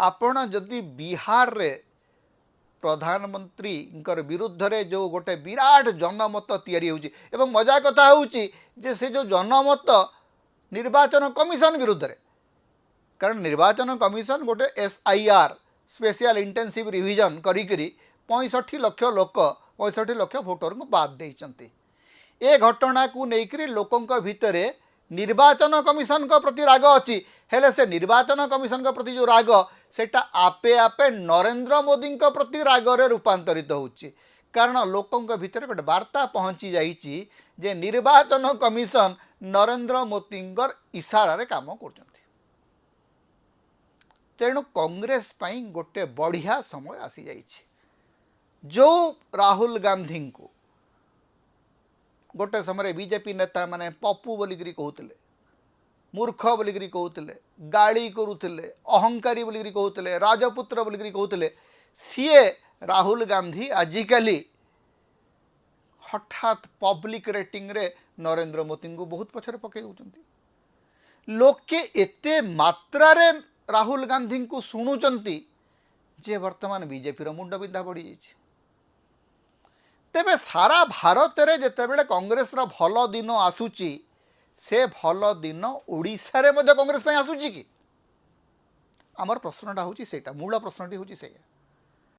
आपण जदि बिहार रे प्रधानमंत्री विरुद्ध रे जो गोटे विराट जनमत तैयारी होउची एवं मजा कथा होउची जे से जो जनमत निर्वाचन कमिशन विरुद्ध रे कारण निर्वाचन कमिशन गोटे SIR स्पेशल इंटेंसिव रिविजन करी 65 लाख लोक 65 लाख भोटर को बाद देइचंती ए घटना को लेकर लोकों भितर निर्वाचन कमिशन को प्रति राग अच्छी हेले से निर्वाचन कमिशन को प्रति जो राग सेटा आपे आपे नरेंद्र मोदी को प्रति रागरे रूपांतरित होउची कारण लोकों भितर गोटे वार्ता पहुँची जाइए जे निर्वाचन कमिशन नरेंद्र मोदी इशारा काम कर तेणु कांग्रेस पाई गोटे बढ़िया समय आसी जाइए जो राहुल गांधी को गोटे समय बीजेपी नेता माने पप्पू बोलिकी कहते मूर्ख बोलिकी कहते गाड़ी करुले अहंकारी बोलिकी कहते राजपुत्र बोलिकी कहते सीए राहुल गांधी आजिकली हठात पब्लिक रेटिंग रे नरेंद्र मोदी को बहुत पछरे पकई दउचंती लोके एते मात्रा रे राहुल गांधी को शुणुचंती जे वर्तमान बीजेपी रो मुंड बिंधा बढ़ी जाइए तेबे सारा भारत रे जेतेबेले कांग्रेस रो भल दिन आसुची से भल दिन ओडिशा रे मध्य कांग्रेस पई आसुची कि आमर प्रश्नटा होची सेटा मूल प्रश्नटी होची सेया